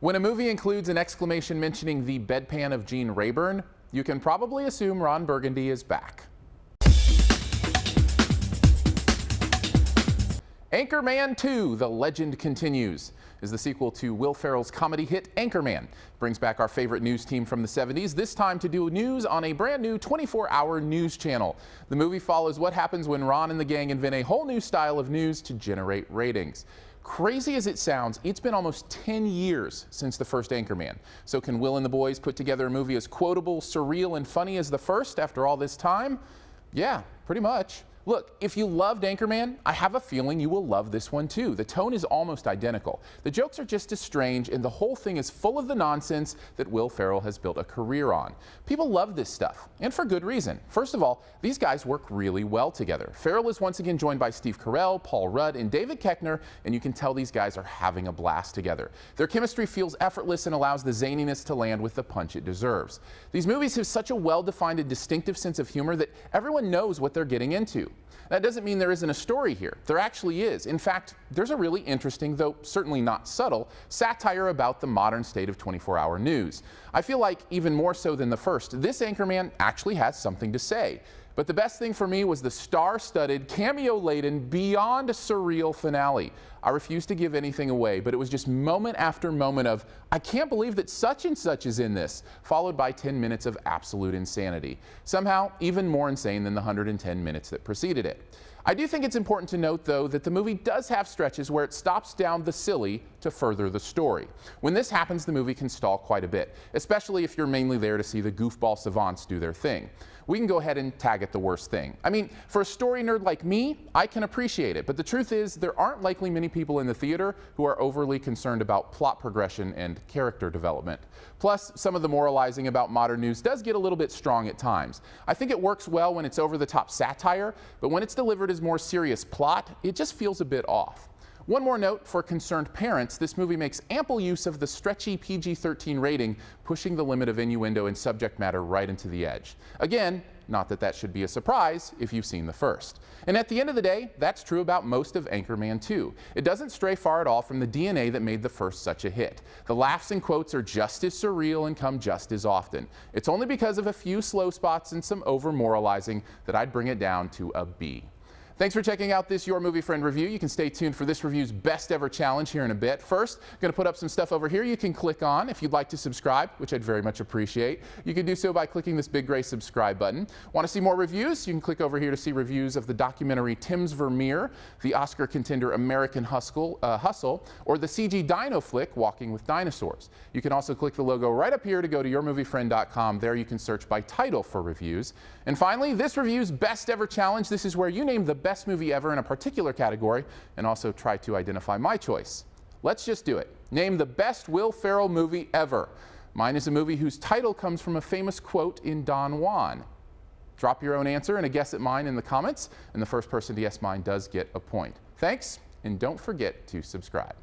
When a movie includes an exclamation mentioning the bedpan of Gene Rayburn, you can probably assume Ron Burgandy is back. Anchorman 2, The Legend Continues, is the sequel to Will Ferrell's comedy hit Anchorman. Brings back our favorite news team from the 70s, this time to do news on a brand new 24-hour news channel. The movie follows what happens when Ron and the gang invent a whole new style of news to generate ratings. Crazy as it sounds, it's been almost 10 years since the first Anchorman. So can Will and the boys put together a movie as quotable, surreal, and funny as the first after all this time? Yeah, pretty much. Look, if you loved Anchorman, I have a feeling you will love this one too. The tone is almost identical. The jokes are just as strange, and the whole thing is full of the nonsense that Will Ferrell has built a career on. People love this stuff, and for good reason. First of all, these guys work really well together. Ferrell is once again joined by Steve Carell, Paul Rudd, and David Koechner, and you can tell these guys are having a blast together. Their chemistry feels effortless and allows the zaniness to land with the punch it deserves. These movies have such a well-defined and distinctive sense of humor that everyone knows what they're getting into. That doesn't mean there isn't a story here. There actually is. In fact, there's a really interesting, though certainly not subtle, satire about the modern state of 24-hour news. I feel like even more so than the first, this Anchorman actually has something to say. But the best thing for me was the star-studded, cameo-laden, beyond surreal finale. I refuse to give anything away, but it was just moment after moment of, I can't believe that such and such is in this, followed by 10 minutes of absolute insanity. Somehow, even more insane than the 110 minutes that preceded it. I do think it's important to note, though, that the movie does have stretches where it stops down the silly to further the story. When this happens, the movie can stall quite a bit, especially if you're mainly there to see the goofball savants do their thing. We can go ahead and tag it the worst thing. I mean, for a story nerd like me, I can appreciate it, but the truth is there aren't likely many people in the theater who are overly concerned about plot progression and character development. Plus, some of the moralizing about modern news does get a little bit strong at times. I think it works well when it's over-the-top satire, but when it's delivered as more serious plot, it just feels a bit off. One more note for concerned parents, this movie makes ample use of the stretchy PG-13 rating, pushing the limit of innuendo and subject matter right into the edge. Again, not that that should be a surprise if you've seen the first. And at the end of the day, that's true about most of Anchorman 2. It doesn't stray far at all from the DNA that made the first such a hit. The laughs and quotes are just as surreal and come just as often. It's only because of a few slow spots and some over-moralizing that I'd bring it down to a B. Thanks for checking out this Your Movie Friend review. You can stay tuned for this review's best ever challenge here in a bit. First, I'm going to put up some stuff over here you can click on if you'd like to subscribe, which I'd very much appreciate. You can do so by clicking this big gray subscribe button. Want to see more reviews? You can click over here to see reviews of the documentary Tim's Vermeer, the Oscar contender American Hustle, or the CG dino flick Walking with Dinosaurs. You can also click the logo right up here to go to yourmoviefriend.com. There you can search by title for reviews. And finally, this review's best ever challenge. This is where you name the best movie ever in a particular category and also try to identify my choice. Let's just do it. Name the best Will Ferrell movie ever. Mine is a movie whose title comes from a famous quote in Don Juan. Drop your own answer and a guess at mine in the comments, and the first person to guess mine does get a point. Thanks, and don't forget to subscribe.